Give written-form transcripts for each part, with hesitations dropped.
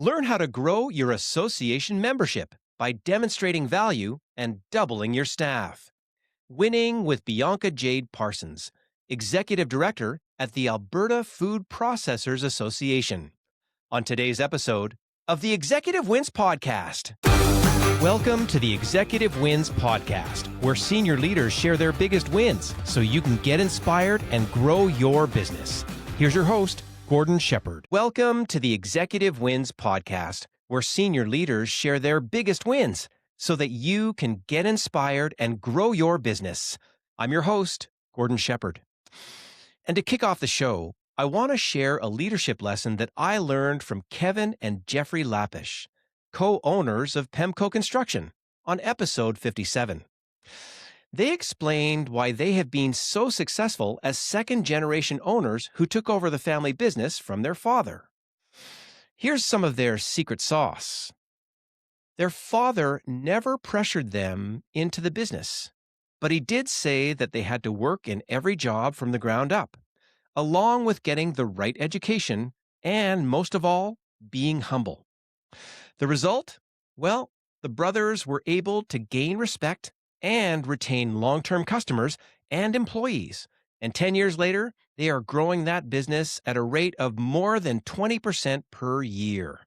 Learn how to grow your association membership by demonstrating value and doubling your staff. Winning with Bianca Jade Parsons, Executive Director at the Alberta Food Processors Association. On today's episode of the Executive Wins Podcast. Welcome to the Executive Wins Podcast, where senior leaders share their biggest wins so you can get inspired and grow your business. Here's your host, Gordon Shepherd. Welcome to the Executive Wins Podcast, where senior leaders share their biggest wins so that you can get inspired and grow your business. I'm your host, Gordon Shepherd. And to kick off the show, I want to share a leadership lesson that I learned from Kevin and Jeffrey Lappish, co-owners of Pemco Construction, on episode 57. They explained why they have been so successful as second-generation owners who took over the family business from their father. Here's some of their secret sauce. Their father never pressured them into the business, but he did say that they had to work in every job from the ground up, along with getting the right education and, most of all, being humble. The result? Well, the brothers were able to gain respect and retain long-term customers and employees. And 10 years later, they are growing that business at a rate of more than 20% per year.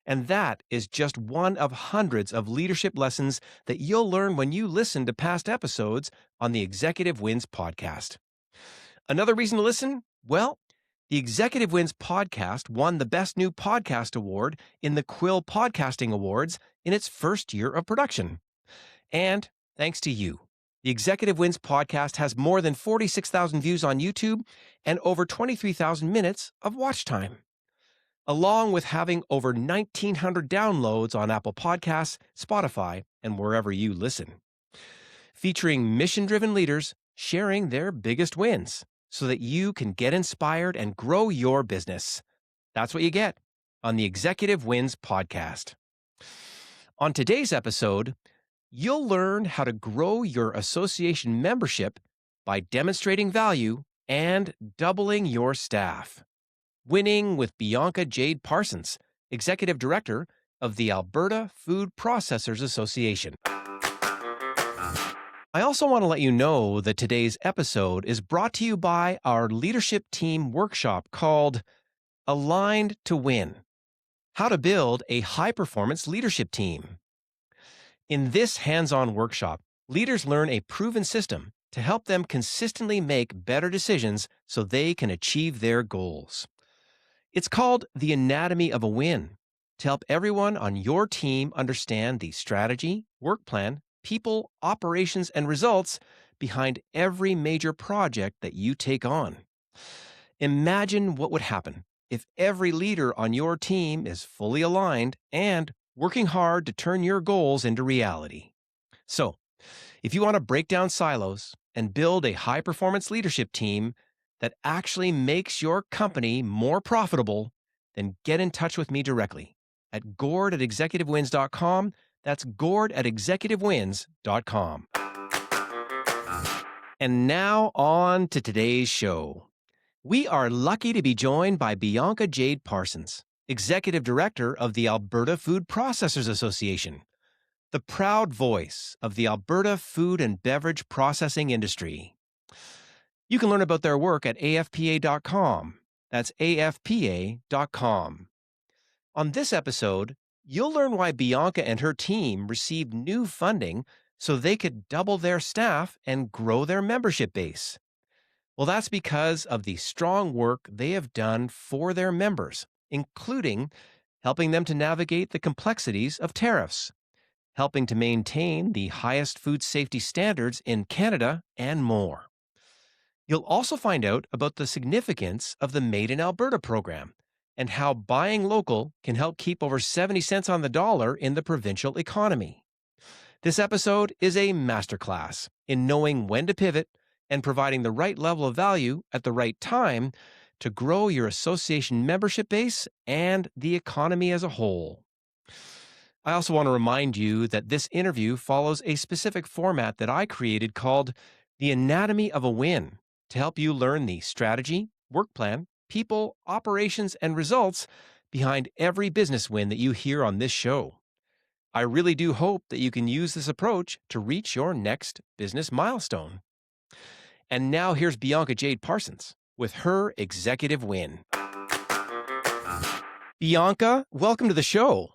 And that is just one of hundreds of leadership lessons that you'll learn when you listen to past episodes on the Executive Wins Podcast. Another reason to listen? Well, the Executive Wins Podcast won the Best New Podcast Award in the Quill Podcasting Awards in its first year of production. And thanks to you, the Executive Wins Podcast has more than 46,000 views on YouTube and over 23,000 minutes of watch time, along with having over 1,900 downloads on Apple Podcasts, Spotify, and wherever you listen. Featuring mission-driven leaders sharing their biggest wins so that you can get inspired and grow your business. That's what you get on the Executive Wins Podcast. On today's episode, you'll learn how to grow your association membership by demonstrating value and doubling your staff. Winning with Bianca Jade Parsons, Executive Director of the Alberta Food Processors Association. I also want to let you know that today's episode is brought to you by our leadership team workshop called Aligned to Win: How to Build a High-Performance Leadership Team. In this hands-on workshop, leaders learn a proven system to help them consistently make better decisions so they can achieve their goals. It's called The Anatomy of a Win, to help everyone on your team understand the strategy, work plan, people, operations, and results behind every major project that you take on. Imagine what would happen if every leader on your team is fully aligned and working hard to turn your goals into reality. So, if you want to break down silos and build a high-performance leadership team that actually makes your company more profitable, then get in touch with me directly at gord@executivewins.com. That's gord@executivewins.com. And now on to today's show. We are lucky to be joined by Bianca Jade Parsons, Executive Director of the Alberta Food Processors Association, the proud voice of the Alberta food and beverage processing industry. You can learn about their work at AFPA.com. That's AFPA.com. On this episode, you'll learn why Bianca and her team received new funding so they could double their staff and grow their membership base. Well, that's because of the strong work they have done for their members, including helping them to navigate the complexities of tariffs, helping to maintain the highest food safety standards in Canada, and more. You'll also find out about the significance of the Made in Alberta program and how buying local can help keep over 70 cents on the dollar in the provincial economy. This episode is a masterclass in knowing when to pivot and providing the right level of value at the right time to grow your association membership base and the economy as a whole. I also want to remind you that this interview follows a specific format that I created called The Anatomy of a Win to help you learn the strategy, work plan, people, operations, and results behind every business win that you hear on this show. I really do hope that you can use this approach to reach your next business milestone. And now here's Bianca Jade Parsons with her executive win. Bianca, welcome to the show.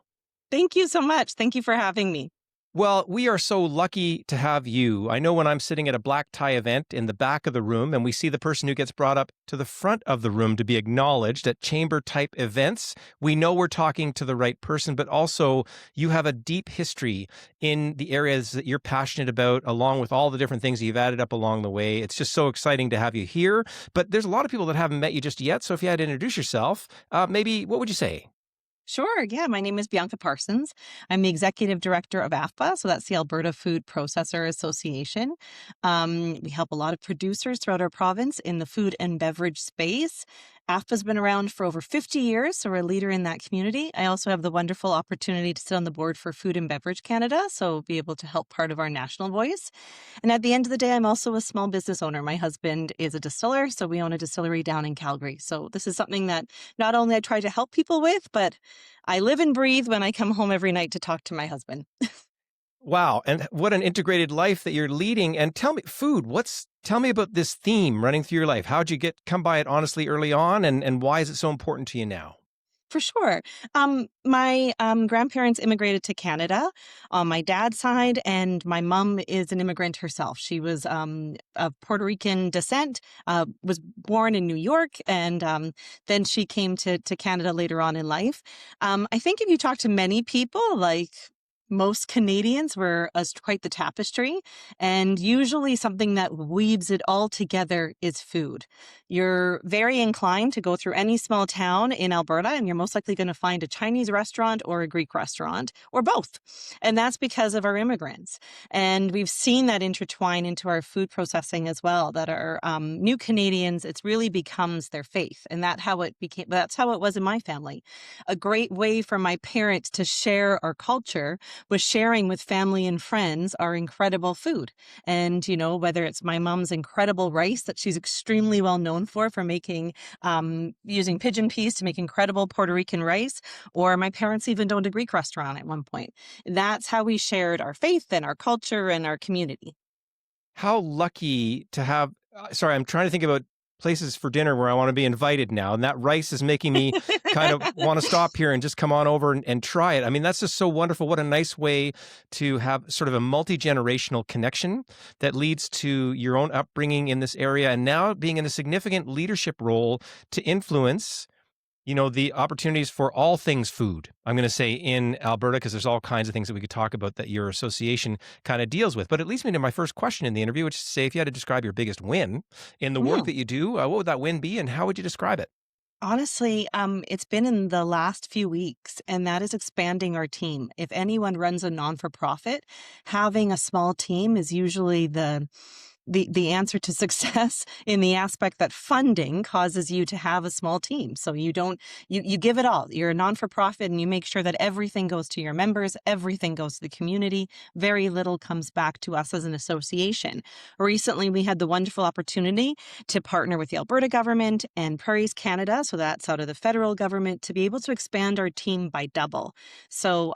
Thank you so much. Thank you for having me. Well, we are so lucky to have you. I know when I'm sitting at a black tie event in the back of the room and we see the person who gets brought up to the front of the room to be acknowledged at chamber type events, we know we're talking to the right person, but also you have a deep history in the areas that you're passionate about, along with all the different things that you've added up along the way. It's just so exciting to have you here. But there's a lot of people that haven't met you just yet. So if you had to introduce yourself, maybe what would you say? Sure. Yeah. My name is Bianca Parsons. I'm the executive director of AFPA. So that's the Alberta Food Processor Association. We help a lot of producers throughout our province in the food and beverage space. AFPA's been around for over 50 years, so we're a leader in that community. I also have the wonderful opportunity to sit on the board for Food and Beverage Canada, so be able to help part of our national voice. And at the end of the day, I'm also a small business owner. My husband is a distiller, so we own a distillery down in Calgary. So this is something that not only I try to help people with, but I live and breathe when I come home every night to talk to my husband. Wow. And what an integrated life that you're leading. And tell me, tell me about this theme running through your life. How'd you come by it honestly early on? And why is it so important to you now? For sure. My grandparents immigrated to Canada on my dad's side, and my mom is an immigrant herself. She was of Puerto Rican descent, was born in New York, and then she came to Canada later on in life. I think if you talk to many people, like most Canadians, were as quite the tapestry, and usually something that weaves it all together is food. You're very inclined to go through any small town in Alberta, and you're most likely going to find a Chinese restaurant or a Greek restaurant, or both. And that's because of our immigrants. And we've seen that intertwine into our food processing as well, that our new Canadians, it really becomes their faith. And that's how it was in my family. A great way for my parents to share our culture was sharing with family and friends our incredible food. And, whether it's my mom's incredible rice that she's extremely well known for making, using pigeon peas to make incredible Puerto Rican rice, or my parents even owned a Greek restaurant at one point. That's how we shared our faith and our culture and our community. How lucky to have, sorry, I'm trying to think about places for dinner where I want to be invited now. And that rice is making me kind of want to stop here and just come on over and try it. I mean, that's just so wonderful. What a nice way to have sort of a multi-generational connection that leads to your own upbringing in this area and now being in a significant leadership role to influence the opportunities for all things food, I'm going to say, in Alberta, because there's all kinds of things that we could talk about that your association kind of deals with. But it leads me to my first question in the interview, which is to say, if you had to describe your biggest win in the work that you do, what would that win be and how would you describe it? Honestly, it's been in the last few weeks, and that is expanding our team. If anyone runs a non-for-profit, having a small team is usually the answer to success in the aspect that funding causes you to have a small team. So you give it all. You're a non-for-profit and you make sure that everything goes to your members, everything goes to the community. Very little comes back to us as an association. Recently, we had the wonderful opportunity to partner with the Alberta government and Prairies Canada, so that's out of the federal government, to be able to expand our team by double. So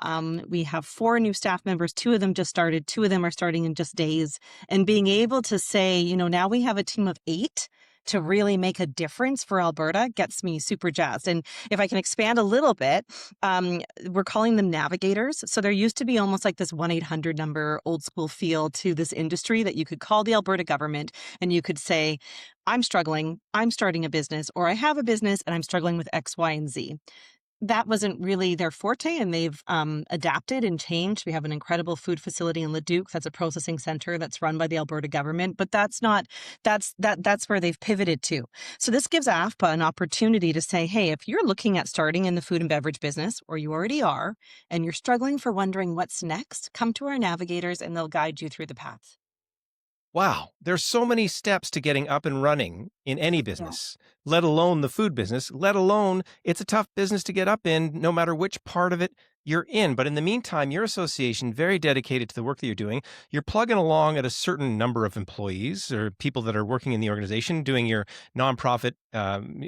we have 4 new staff members. 2 of them just started. 2 of them are starting in just days. And being able to say, now we have a team of 8 to really make a difference for Alberta gets me super jazzed. And if I can expand a little bit, we're calling them navigators. So there used to be almost like this 1-800 number, old school feel to this industry that you could call the Alberta government and you could say, I'm struggling, I'm starting a business, or I have a business and I'm struggling with X, Y, and Z. That wasn't really their forte, and they've adapted and changed. We have an incredible food facility in Leduc that's a processing center that's run by the Alberta government, but that's where they've pivoted to. So this gives AFPA an opportunity to say, hey, if you're looking at starting in the food and beverage business, or you already are, and you're struggling for wondering what's next, come to our navigators and they'll guide you through the path. Wow, there's so many steps to getting up and running in any Yeah. business, let alone the food business, let alone it's a tough business to get up in no matter which part of it you're in. But in the meantime, your association, very dedicated to the work that you're doing, you're plugging along at a certain number of employees or people that are working in the organization, doing your nonprofit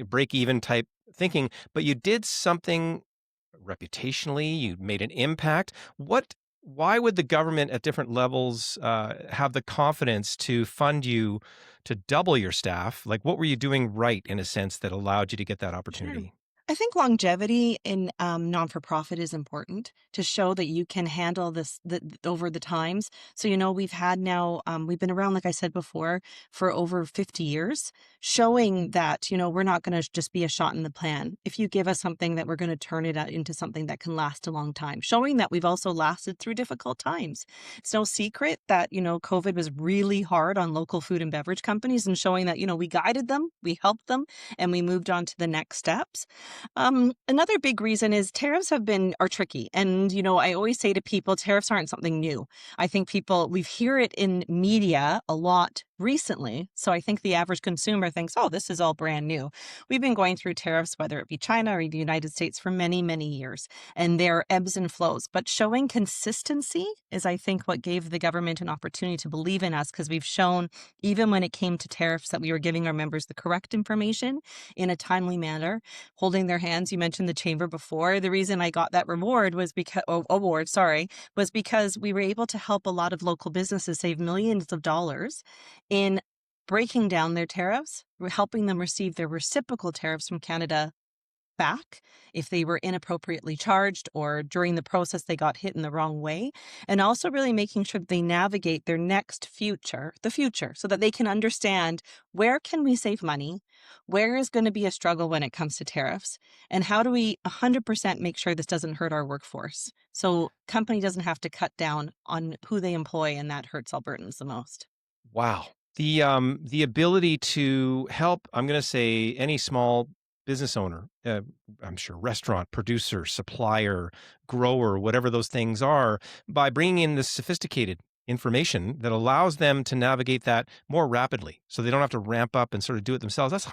break even type thinking. But you did something reputationally, you made an impact. Why would the government at different levels have the confidence to fund you to double your staff? Like, what were you doing right in a sense that allowed you to get that Sure. opportunity? I think longevity in non for profit is important to show that you can handle over the times. So, we've had now, we've been around, like I said before, for over 50 years, showing that, we're not going to just be a shot in the pan. If you give us something, that we're going to turn it into something that can last a long time, showing that we've also lasted through difficult times. It's no secret that, COVID was really hard on local food and beverage companies, and showing that, we guided them, we helped them, and we moved on to the next steps. Another big reason is tariffs are tricky. And, I always say to people, tariffs aren't something new. I think we hear it in media a lot recently. So I think the average consumer thinks, oh, this is all brand new. We've been going through tariffs, whether it be China or the United States, for many, many years, and there are ebbs and flows. But showing consistency is, I think, what gave the government an opportunity to believe in us, because we've shown, even when it came to tariffs, that we were giving our members the correct information in a timely manner, holding their hands. You mentioned the chamber before. The reason I got that was because we were able to help a lot of local businesses save millions of dollars in breaking down their tariffs. We're helping them receive their reciprocal tariffs from Canada back if they were inappropriately charged or during the process they got hit in the wrong way, and also really making sure that they navigate their the future, so that they can understand, where can we save money, where is going to be a struggle when it comes to tariffs, and how do we 100% make sure this doesn't hurt our workforce, so company doesn't have to cut down on who they employ, and that hurts Albertans the most. Wow. The ability to help, I'm going to say, any small business owner, I'm sure restaurant, producer, supplier, grower, whatever those things are, by bringing in this sophisticated information that allows them to navigate that more rapidly, so they don't have to ramp up and sort of do it themselves.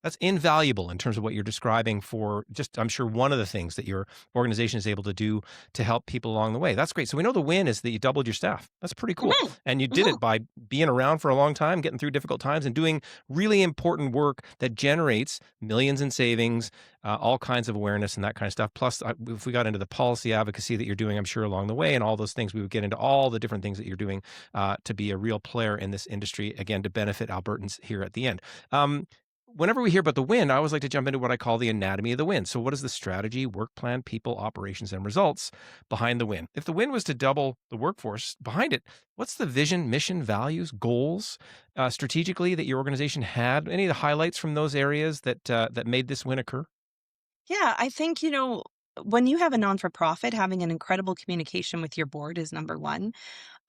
That's invaluable in terms of what you're describing for just, I'm sure, one of the things that your organization is able to do to help people along the way. That's great. So we know the win is that you doubled your staff. That's pretty cool. Mhm, And you did mhm. it by being around for a long time, getting through difficult times, and doing really important work that generates millions in savings, all kinds of awareness and that kind of stuff. Plus, if we got into the policy advocacy that you're doing, I'm sure along the way, and all those things, we would get into all the different things that you're doing to be a real player in this industry, again, to benefit Albertans here at the end. Whenever we hear about the win, I always like to jump into what I call the anatomy of the win. So, what is the strategy, work plan, people, operations, and results behind the win? If the win was to double the workforce behind it, what's the vision, mission, values, goals strategically that your organization had? Any of the highlights from those areas that made this win occur? Yeah, I think, when you have a non for profit, having an incredible communication with your board is number one.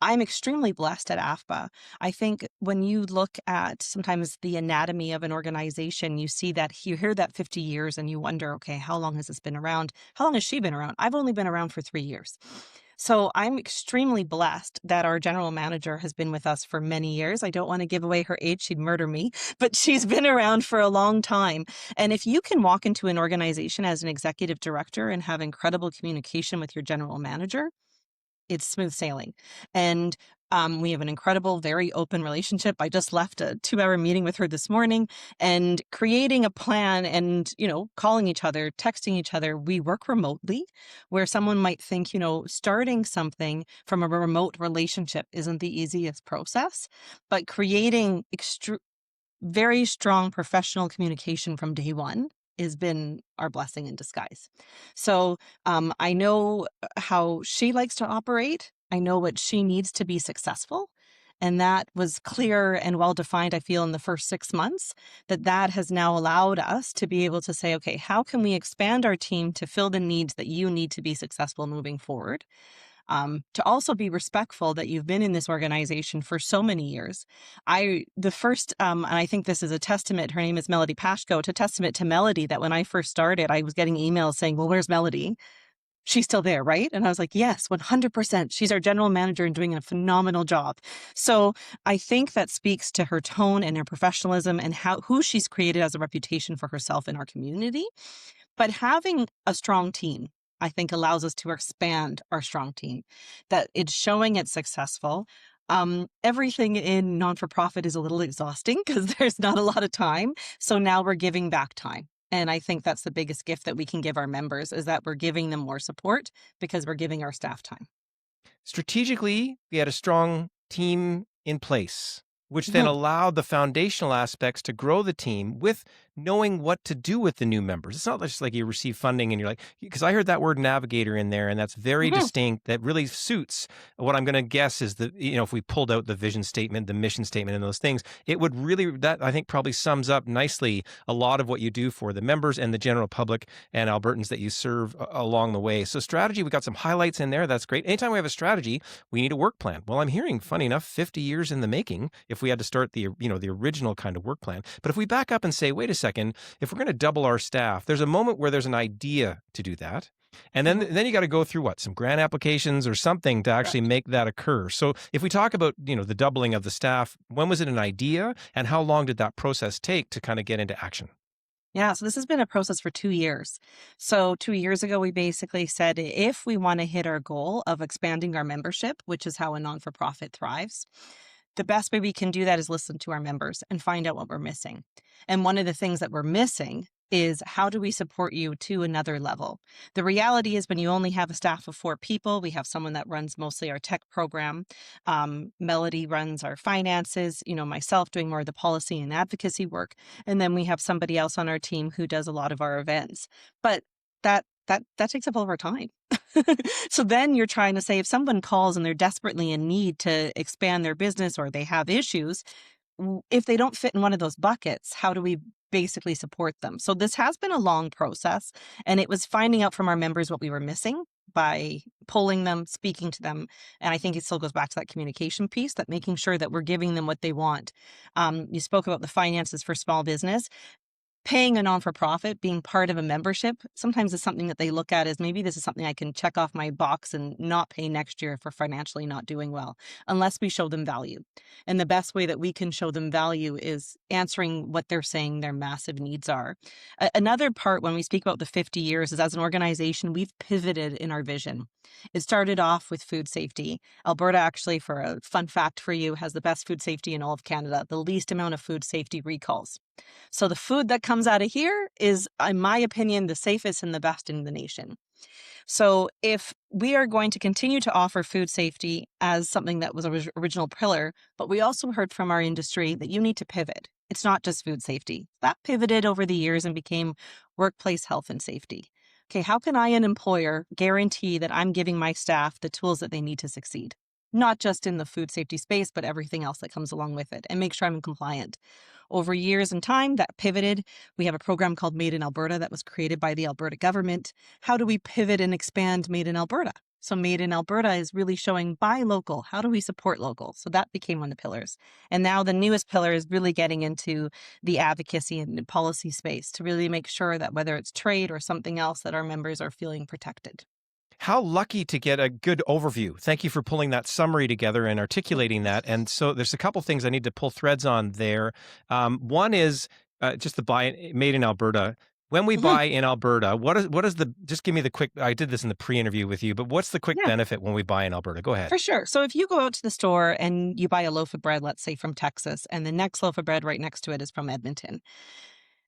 I'm extremely blessed at AFPA. I think when you look at sometimes the anatomy of an organization, you hear that 50 years and you wonder, okay, how long has this been around? How long has she been around? I've only been around for 3 years. So I'm extremely blessed that our general manager has been with us for many years. I don't want to give away her age, she'd murder me, but she's been around for a long time. And if you can walk into an organization as an executive director and have incredible communication with your general manager, it's smooth sailing. And we have an incredible, very open relationship. I just left a 2-hour meeting with her this morning, and creating a plan and, calling each other, texting each other. We work remotely, where someone might think, starting something from a remote relationship isn't the easiest process, but creating very strong professional communication from day one has been our blessing in disguise. So I know how she likes to operate. I know what she needs to be successful. And that was clear and well defined, I feel, in the first 6 months, that has now allowed us to be able to say, okay, how can we expand our team to fill the needs that you need to be successful moving forward? To also be respectful that you've been in this organization for so many years. And I think this is a testament, her name is Melody Pashko, it's a testament to Melody that when I first started, I was getting emails saying, well, where's Melody? she's still there, right? And I was like, yes, 100%. She's our general manager and doing a phenomenal job. So I think that speaks to her tone and her professionalism and who she's created as a reputation for herself in our community. But having a strong team, I think, allows us to expand our strong team, that it's showing it's successful. Everything in non-for-profit is a little exhausting because there's not a lot of time. So now we're giving back time. And I think that's the biggest gift that we can give our members, is that we're giving them more support because we're giving our staff time. Strategically, we had a strong team in place, which then Mhm. allowed the foundational aspects to grow the team with knowing what to do with the new members. It's not just like you receive funding and you're like, because I heard that word navigator in there, and that's very Mhm. distinct. That really suits what I'm going to guess is that, if we pulled out the vision statement, the mission statement, and those things, it would really, that I think probably sums up nicely a lot of what you do for the members and the general public and Albertans that you serve along the way. So strategy, we got some highlights in there. That's great. Anytime we have a strategy, we need a work plan. Well, I'm hearing, funny enough, 50 years in the making if we had to start the original kind of work plan. But if we back up and say, wait a second, if we're going to double our staff, there's a moment where there's an idea to do that. And then Mhm. then you got to go through some grant applications or something to actually Correct. make that occur. So if we talk about, the doubling of the staff, when was it an idea and how long did that process take to kind of get into action? Yeah, so this has been a process for 2 years. So 2 years ago, we basically said if we want to hit our goal of expanding our membership, which is how a non for profit thrives, the best way we can do that is listen to our members and find out what we're missing. And one of the things that we're missing is, how do we support you to another level? The reality is, when you only have a staff of 4 people, we have someone that runs mostly our tech program. Melody runs our finances, myself doing more of the policy and advocacy work. And then we have somebody else on our team who does a lot of our events. But that takes up all of our time. So then you're trying to say, if someone calls and they're desperately in need to expand their business or they have issues, if they don't fit in one of those buckets, how do we basically support them? So this has been a long process, and it was finding out from our members what we were missing by polling them, speaking to them. And I think it still goes back to that communication piece, that making sure that we're giving them what they want. You spoke about the finances for small business. Paying a non-for-profit, being part of a membership, sometimes is something that they look at as, maybe this is something I can check off my box and not pay next year if we're financially not doing well, unless we show them value. And the best way that we can show them value is answering what they're saying their massive needs are. Another part, when we speak about the 50 years, is as an organization, we've pivoted in our vision. It started off with food safety. Alberta, actually, for a fun fact for you, has the best food safety in all of Canada, the least amount of food safety recalls. So the food that comes out of here is, in my opinion, the safest and the best in the nation. So if we are going to continue to offer food safety as something that was an original pillar, but we also heard from our industry that you need to pivot. It's not just food safety. That pivoted over the years and became workplace health and safety. Okay, how can I, an employer, guarantee that I'm giving my staff the tools that they need to succeed? Not just in the food safety space, but everything else that comes along with it, and make sure I'm compliant. Over years and time, that pivoted. We have a program called Made in Alberta that was created by the Alberta government. How do we pivot and expand Made in Alberta? So Made in Alberta is really showing, buy local. How do we support local? So that became one of the pillars. And now the newest pillar is really getting into the advocacy and policy space to really make sure that, whether it's trade or something else, that our members are feeling protected. How lucky to get a good overview. Thank you for pulling that summary together and articulating that. And so there's a couple things I need to pull threads on there. One is just the buy made in Alberta. When we Mhm. buy in Alberta, what is the, just give me the quick, I did this in the pre-interview with you, but what's the quick Yeah, benefit when we buy in Alberta? Go ahead. for sure. So if you go out to the store and you buy a loaf of bread, let's say from Texas, and the next loaf of bread right next to it is from Edmonton,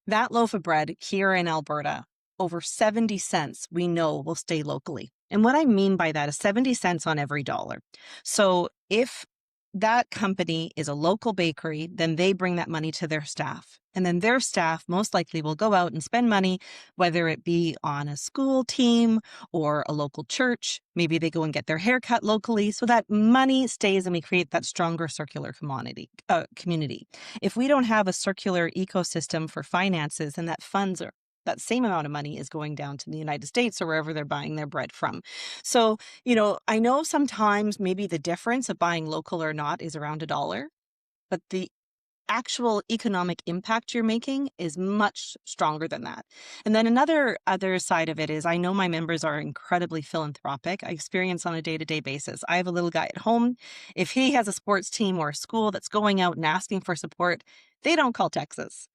that loaf of bread here in Alberta, over 70 cents, we know will stay locally. And what I mean by that is 70 cents on every dollar. So if that company is a local bakery, then they bring that money to their staff. And then their staff most likely will go out and spend money, whether it be on a school team or a local church. Maybe they go and get their hair cut locally. So that money stays and we create that stronger circular community. If we don't have a circular ecosystem for finances, and that same amount of money is going down to the United States or wherever they're buying their bread from. So, I know sometimes maybe the difference of buying local or not is around $1, but the actual economic impact you're making is much stronger than that. And then another other side of it is I know my members are incredibly philanthropic. I experience on a day-to-day basis. I have a little guy at home. If he has a sports team or a school that's going out and asking for support, they don't call Texas.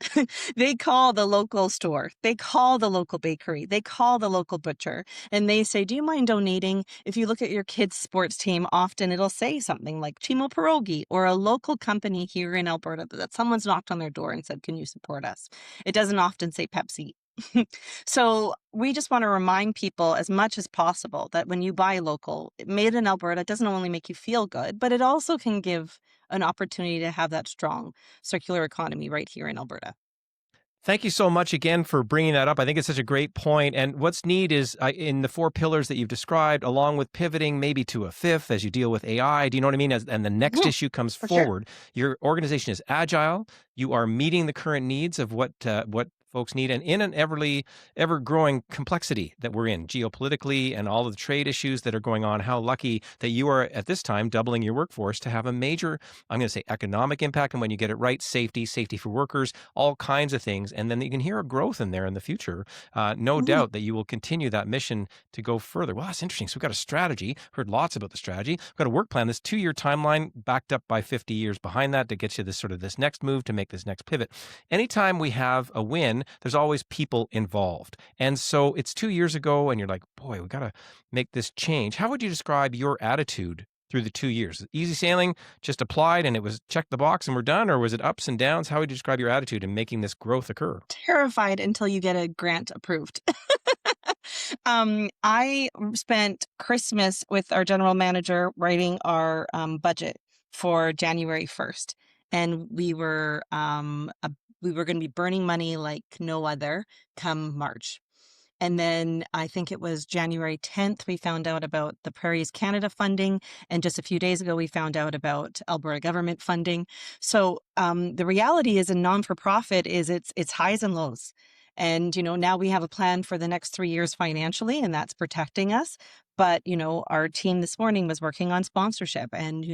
They call the local store. They call the local bakery. They call the local butcher and they say, do you mind donating? If you look at your kid's sports team, often it'll say something like Chimo Pierogi or a local company here in Alberta that someone's knocked on their door and said, can you support us? It doesn't often say Pepsi. So we just want to remind people as much as possible that when you buy local, made in Alberta, it doesn't only make you feel good, but it also can give an opportunity to have that strong circular economy right here in Alberta. Thank you so much again for bringing that up. I think it's such a great point. And what's neat is in the four pillars that you've described, along with pivoting maybe to a fifth as you deal with AI, do you know what I mean? And the next issue comes For sure. forward. Your organization is agile. You are meeting the current needs of what folks need, and in an ever growing complexity that we're in geopolitically and all of the trade issues that are going on. How lucky that you are at this time doubling your workforce to have a major, I'm going to say, economic impact. And when you get it right, safety for workers, all kinds of things. And then you can hear a growth in there in the future. No doubt that you will continue that mission to go further. Well, that's interesting. So we've got a strategy, heard lots about the strategy. We've got a work plan, this 2-year timeline backed up by 50 years behind that to get you this next move, to make this next pivot. Anytime we have a win, there's always people involved. And so it's 2 years ago and you're like, boy, we got to make this change. How would you describe your attitude through the 2 years? Easy sailing, just applied and it was check the box and we're done? Or was it ups and downs? How would you describe your attitude in making this growth occur? Terrified until you get a grant approved. I spent Christmas with our general manager writing our budget for January 1st. And we were going to be burning money like no other come March. And then I think it was January 10th, we found out about the Prairies Canada funding. And just a few days ago, we found out about Alberta government funding. So the reality is in non-for-profit is it's highs and lows. And, now we have a plan for the next 3 years financially, and that's protecting us. But, our team this morning was working on sponsorship and,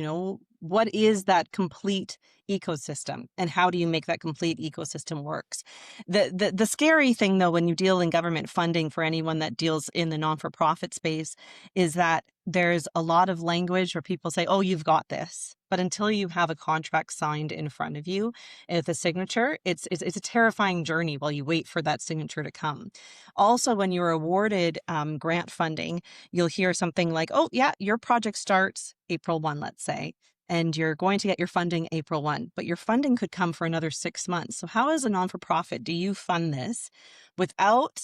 what is that complete ecosystem and how do you make that complete ecosystem works? The scary thing, though, when you deal in government funding for anyone that deals in the non-for-profit space is that there's a lot of language where people say, oh, you've got this. But until you have a contract signed in front of you with a signature, it's a terrifying journey while you wait for that signature to come. Also, when you're awarded grant funding, you'll hear something like, oh, yeah, your project starts April 1, let's say, and you're going to get your funding April 1, but your funding could come for another 6 months. So how, as a non-for-profit, do you fund this without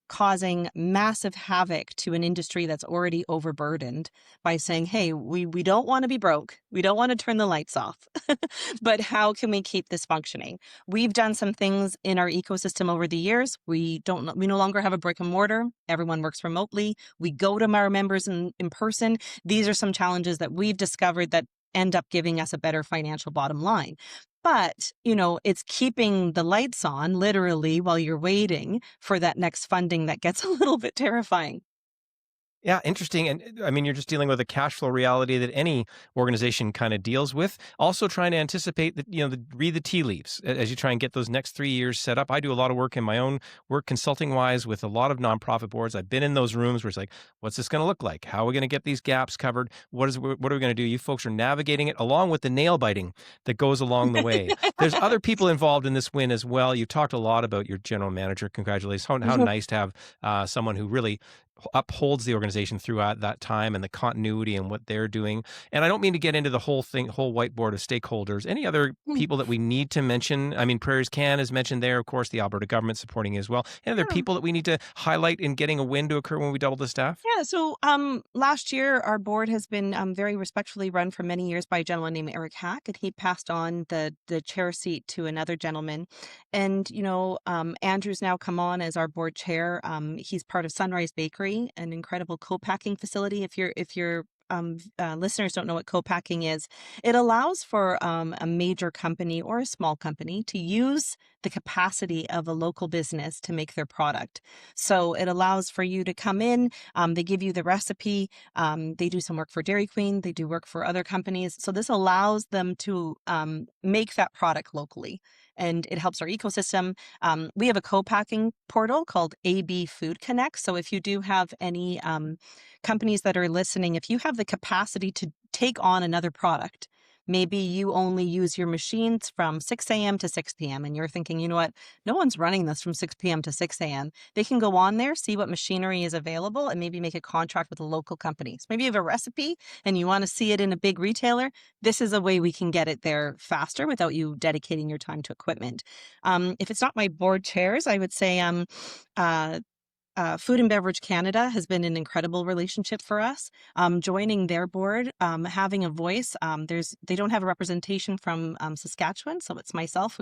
causing massive havoc to an industry that's already overburdened by saying, hey, we don't want to be broke. We don't want to turn the lights off, but how can we keep this functioning? We've done some things in our ecosystem over the years. We no longer have a brick and mortar. Everyone works remotely. We go to our members in person. These are some challenges that we've discovered that end up giving us a better financial bottom line. But, it's keeping the lights on literally while you're waiting for that next funding that gets a little bit terrifying. Yeah, interesting. And I mean, you're just dealing with a cash flow reality that any organization kind of deals with. Also trying to anticipate that, read the tea leaves as you try and get those next 3 years set up. I do a lot of work in my own work consulting wise with a lot of nonprofit boards. I've been in those rooms where it's like, what's this going to look like? How are we going to get these gaps covered? What are we going to do? You folks are navigating it along with the nail biting that goes along the way. There's other people involved in this win as well. You talked a lot about your general manager. Congratulations. How nice to have someone who really upholds the organization throughout that time and the continuity and what they're doing. And I don't mean to get into the whole whiteboard of stakeholders. Any other people that we need to mention? I mean, Prairies Can is mentioned there, of course, the Alberta government supporting as well. Any other people that we need to highlight in getting a win to occur when we double the staff? Yeah. So last year, our board has been very respectfully run for many years by a gentleman named Eric Hack, and he passed on the chair seat to another gentleman. And, Andrew's now come on as our board chair. He's part of Sunrise Bakery, an incredible co-packing facility. If you're listeners don't know what co-packing is, it allows for a major company or a small company to use the capacity of a local business to make their product. So it allows for you to come in, they give you the recipe, they do some work for Dairy Queen, they do work for other companies. So this allows them to make that product locally. And it helps our ecosystem. We have a co-packing portal called AB Food Connect. So if you do have any companies that are listening, if you have the capacity to take on another product, maybe you only use your machines from 6 a.m. to 6 p.m. and you're thinking, you know what, no one's running this from 6 p.m. to 6 a.m. They can go on there, see what machinery is available, and maybe make a contract with a local company. So maybe you have a recipe and you want to see it in a big retailer. This is a way we can get it there faster without you dedicating your time to equipment. If it's not my board chairs, I would say uh, Food and Beverage Canada has been an incredible relationship for us. Joining their board, having a voice. They don't have a representation from Saskatchewan, so it's myself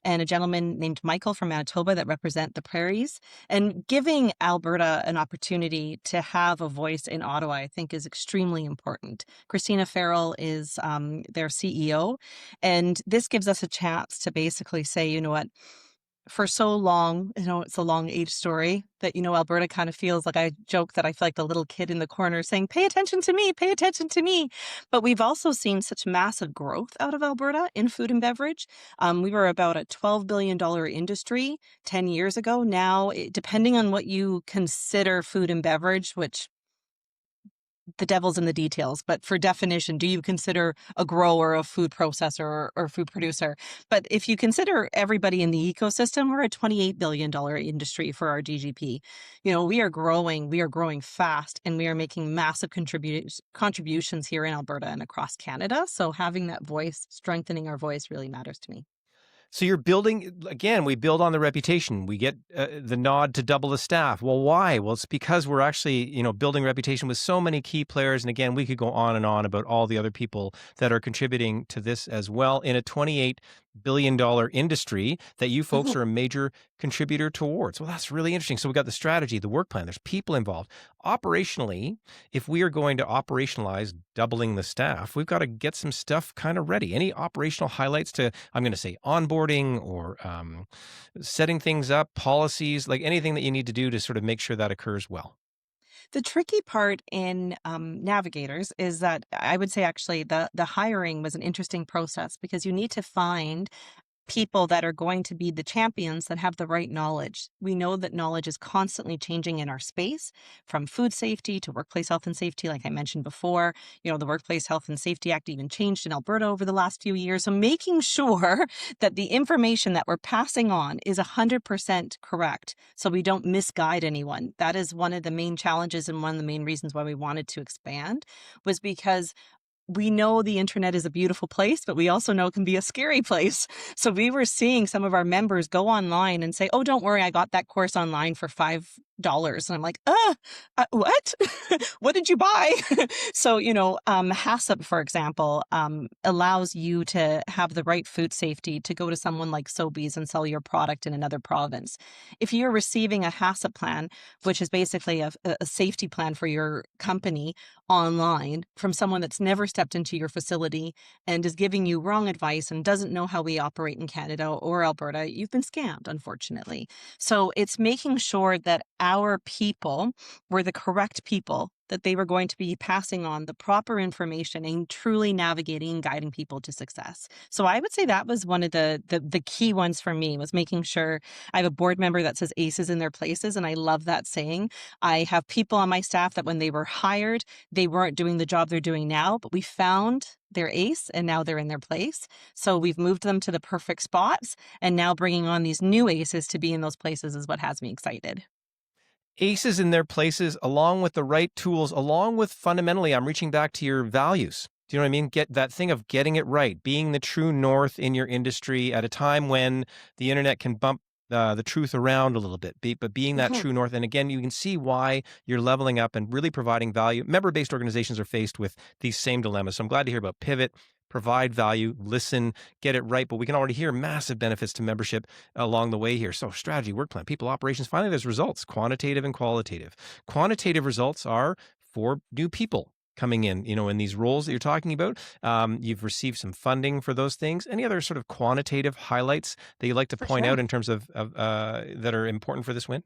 and a gentleman named Michael from Manitoba that represent the prairies. And giving Alberta an opportunity to have a voice in Ottawa, I think, is extremely important. Christina Farrell is their CEO, and this gives us a chance to basically say, you know what, for so long, it's a long age story that, Alberta kind of feels like, I joke that I feel like the little kid in the corner saying, pay attention to me, pay attention to me. But we've also seen such massive growth out of Alberta in food and beverage. We were about a $12 billion industry 10 years ago. Now, depending on what you consider food and beverage, which the devil's in the details, but for definition, do you consider a grower, a food processor, or food producer? But if you consider everybody in the ecosystem, we're a $28 billion industry for our GGP. We are growing fast, and we are making massive contributions here in Alberta and across Canada. So having that voice, strengthening our voice, really matters to me. So you're building, again, we build on the reputation. We get the nod to double the staff. Well, why? Well, it's because we're actually, building reputation with so many key players. And again, we could go on and on about all the other people that are contributing to this as well in a $28 billion industry that you folks are a major contributor towards. Well, that's really interesting. So we got the strategy, the work plan, there's people involved. Operationally, if we are going to operationalize doubling the staff, we've got to get some stuff kind of ready. Any operational highlights to, I'm going to say, onboarding or setting things up, policies, like anything that you need to do to sort of make sure that occurs well? The tricky part in navigators is that I would say actually the hiring was an interesting process, because you need to find people that are going to be the champions that have the right knowledge. We know that knowledge is constantly changing in our space, from food safety to workplace health and safety, like I mentioned before. The Workplace Health and Safety Act even changed in Alberta over the last few years. So making sure that the information that we're passing on is 100% correct, so we don't misguide anyone. That is one of the main challenges, and one of the main reasons why we wanted to expand was because we know the internet is a beautiful place, but we also know it can be a scary place. So we were seeing some of our members go online and say, oh, don't worry, I got that course online for $5. And I'm like, what? What did you buy? So, HACCP, for example, allows you to have the right food safety to go to someone like Sobeys and sell your product in another province. If you're receiving a HACCP plan, which is basically a safety plan for your company online from someone that's never stepped into your facility and is giving you wrong advice and doesn't know how we operate in Canada or Alberta, you've been scammed, unfortunately. So it's making sure that our people were the correct people, that they were going to be passing on the proper information and truly navigating and guiding people to success. So I would say that was one of the key ones for me, was making sure. I have a board member that says aces in their places, and I love that saying. I have people on my staff that when they were hired, they weren't doing the job they're doing now, but we found their ace and now they're in their place. So we've moved them to the perfect spots, and now bringing on these new aces to be in those places is what has me excited. Aces in their places, along with the right tools, along with fundamentally, I'm reaching back to your values. Do you know what I mean? Get that thing of getting it right, being the true north in your industry at a time when the internet can bump the truth around a little bit, but being that true north. And again, you can see why you're leveling up and really providing value. Member-based organizations are faced with these same dilemmas. So I'm glad to hear about pivot, provide value, listen, get it right. But we can already hear massive benefits to membership along the way here. So strategy, work plan, people, operations. Finally, there's results, quantitative and qualitative. Quantitative results are for new people coming in, in these roles that you're talking about. You've received some funding for those things. Any other sort of quantitative highlights that you'd like to For point out sure. in terms of that are important for this win?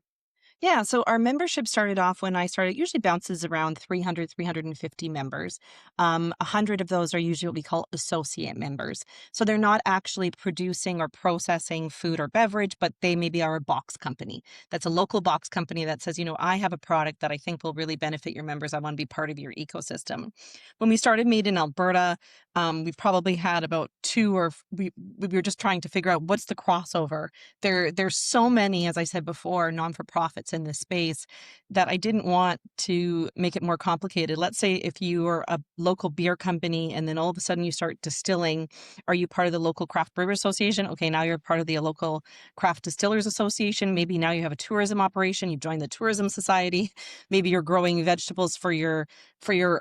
Yeah, so our membership started off when I started, usually bounces around 300, 350 members. 100 of those are usually what we call associate members. So they're not actually producing or processing food or beverage, but they maybe are a box company. That's a local box company that says, I have a product that I think will really benefit your members. I want to be part of your ecosystem. When we started Made in Alberta, we've probably had about we were just trying to figure out what's the crossover. There's so many, as I said before, non-for-profits in this space that I didn't want to make it more complicated. Let's say if you are a local beer company and then all of a sudden you start distilling, are you part of the local craft brewer association? Okay, now you're part of the local craft distillers association. Maybe now you have a tourism operation, you join the tourism society. Maybe you're growing vegetables for your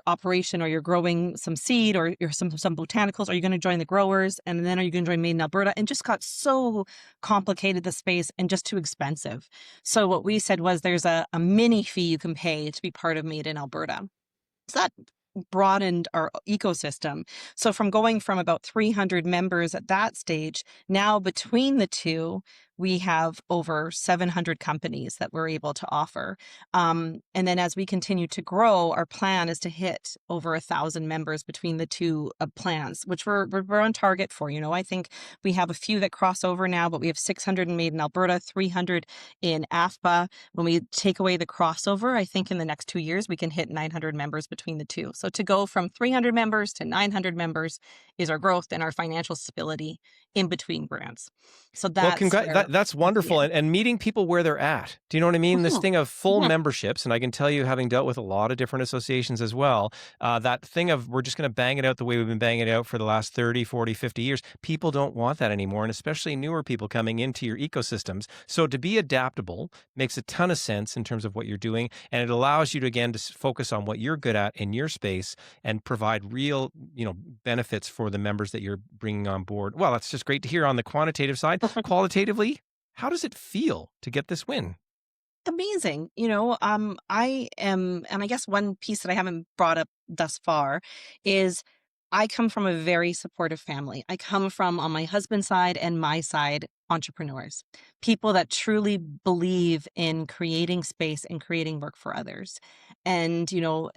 operation, or you're growing some seed, or you're some botanicals. Are you going to join the growers? And then are you going to join Made in Alberta? And just got so complicated, the space, and just too expensive. So what we said was there's a mini fee you can pay to be part of Made in Alberta. So that broadened our ecosystem. So from going from about 300 members at that stage, now between the two, we have over 700 companies that we're able to offer. And then as we continue to grow, our plan is to hit over 1,000 members between the two plans, which we're on target for. I think we have a few that cross over now, but we have 600 Made in Alberta, 300 in AFPA. When we take away the crossover, I think in the next 2 years, we can hit 900 members between the two. So to go from 300 members to 900 members is our growth and our financial stability in between brands. So Well, that's where that's we see wonderful, it. and meeting people where they're at. Do you know what I mean? This Mhm. thing of full Yeah. memberships, and I can tell you, having dealt with a lot of different associations as well, that thing of we're just going to bang it out the way we've been banging it out for the last 30, 40, 50 years. People don't want that anymore, and especially newer people coming into your ecosystems. So to be adaptable makes a ton of sense in terms of what you're doing, and it allows you to, again, to focus on what you're good at in your space and provide real, benefits for the members that you're bringing on board. Well, that's just great to hear on the quantitative side. Qualitatively, how does it feel to get this win? Amazing. I am, and I guess one piece that I haven't brought up thus far is I come from a very supportive family. I come from, on my husband's side and my side, entrepreneurs, people that truly believe in creating space and creating work for others. And,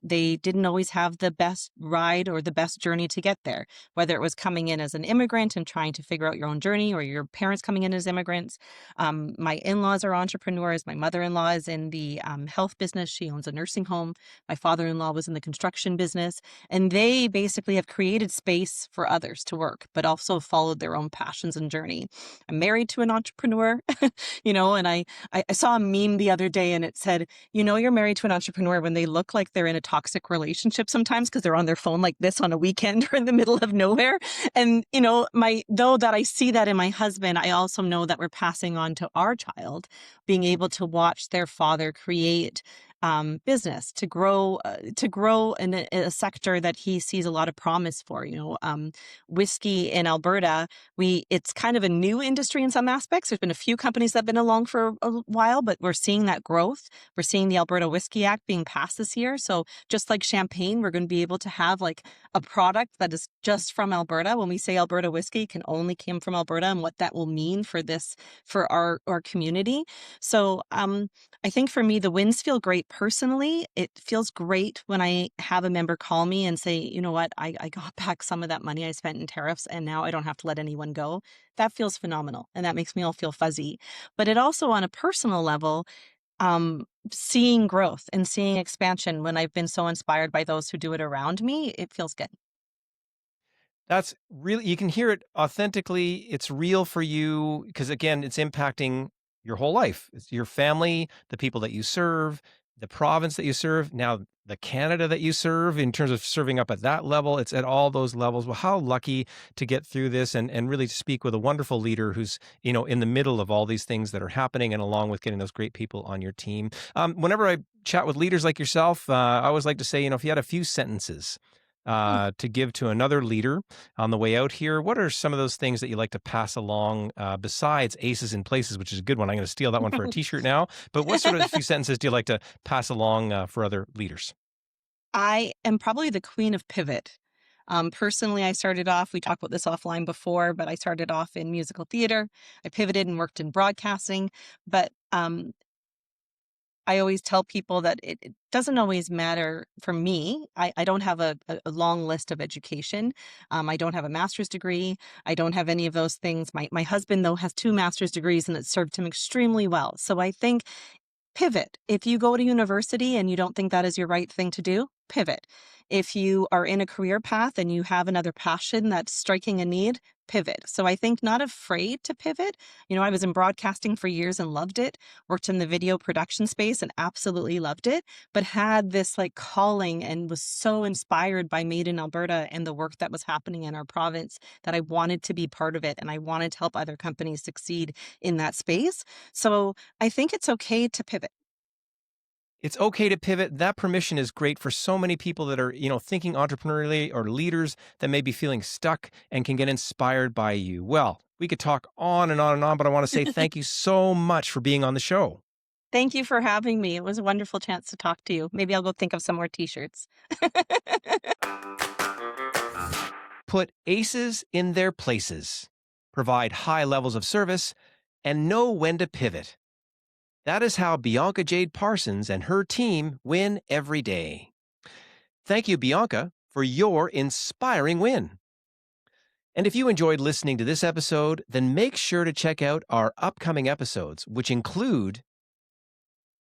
they didn't always have the best ride or the best journey to get there, whether it was coming in as an immigrant and trying to figure out your own journey, or your parents coming in as immigrants. My in-laws are entrepreneurs. My mother-in-law is in the health business. She owns a nursing home. My father-in-law was in the construction business. And they basically have created space for others to work, but also followed their own passions and journey. I'm married to an entrepreneur, and I saw a meme the other day, and it said, you're married to an entrepreneur when they look like they're in a toxic relationship sometimes because they're on their phone like this on a weekend or in the middle of nowhere. And, though that I see that in my husband, I also know that we're passing on to our child, being able to watch their father create business to grow in a sector that he sees a lot of promise for. Whiskey in Alberta, it's kind of a new industry in some aspects. There's been a few companies that have been along for a while, but we're seeing that growth. We're seeing the Alberta Whiskey Act being passed this year. So just like champagne, we're going to be able to have like a product that is just from Alberta. When we say Alberta whiskey, it can only come from Alberta, and what that will mean for our community. So I think for me, the wins feel great personally. It feels great when I have a member call me and say, you know what, I got back some of that money I spent in tariffs, and now I don't have to let anyone go. That feels phenomenal. And that makes me all feel fuzzy. But it also, on a personal level, seeing growth and seeing expansion when I've been so inspired by those who do it around me, it feels good. That's really, you can hear it authentically. It's real for you because, again, it's impacting your whole life. It's your family, the people that you serve, the province that you serve, now the Canada that you serve in terms of serving up at that level. It's at all those levels. Well, how lucky to get through this and really to speak with a wonderful leader who's, in the middle of all these things that are happening, and along with getting those great people on your team. Whenever I chat with leaders like yourself, I always like to say, if you had a few sentences to give to another leader on the way out here, what are some of those things that you like to pass along besides aces in places, which is a good one? I'm going to steal that one for a t-shirt now. But what sort of few sentences do you like to pass along for other leaders? I am probably the queen of pivot. Personally, I started off, we talked about this offline before, but I started off in musical theater. I pivoted and worked in broadcasting. But I always tell people that it doesn't always matter for me. I don't have a long list of education. I don't have a master's degree. I don't have any of those things. My husband, though, has 2 master's degrees and it served him extremely well. So I think pivot. If you go to university and you don't think that is your right thing to do, pivot. If you are in a career path and you have another passion that's striking a need, pivot. So I think not afraid to pivot. I was in broadcasting for years and loved it, worked in the video production space and absolutely loved it, but had this like calling and was so inspired by Made in Alberta and the work that was happening in our province that I wanted to be part of it and I wanted to help other companies succeed in that space. So I think it's okay to pivot. It's okay to pivot. That permission is great for so many people that are, thinking entrepreneurially, or leaders that may be feeling stuck and can get inspired by you. Well, we could talk on and on and on, but I want to say thank you so much for being on the show. Thank you for having me. It was a wonderful chance to talk to you. Maybe I'll go think of some more t-shirts. Put aces in their places, provide high levels of service, and know when to pivot. That is how Bianca Jade Parsons and her team win every day. Thank you, Bianca, for your inspiring win. And if you enjoyed listening to this episode, then make sure to check out our upcoming episodes, which include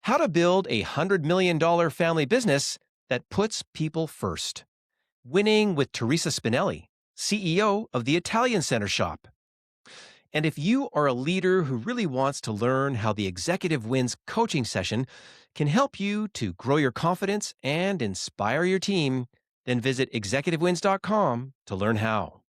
how to build a $100 million family business that puts people first, winning with Teresa Spinelli, CEO of the Italian Center Shop. And if you are a leader who really wants to learn how the Executive Wins coaching session can help you to grow your confidence and inspire your team, then visit executivewins.com to learn how.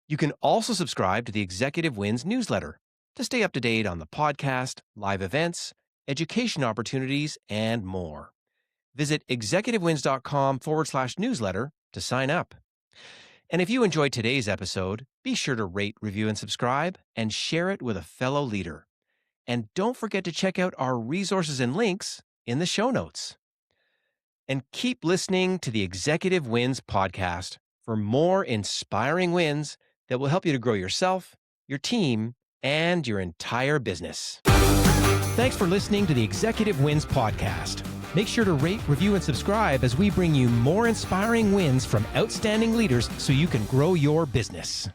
You can also subscribe to the Executive Wins newsletter to stay up to date on the podcast, live events, education opportunities, and more. Visit executivewins.com/newsletter to sign up. And if you enjoyed today's episode, be sure to rate, review, and subscribe, and share it with a fellow leader. And don't forget to check out our resources and links in the show notes. And keep listening to the Executive Wins podcast for more inspiring wins that will help you to grow yourself, your team, and your entire business. Thanks for listening to the Executive Wins podcast. Make sure to rate, review, and subscribe as we bring you more inspiring wins from outstanding leaders so you can grow your business.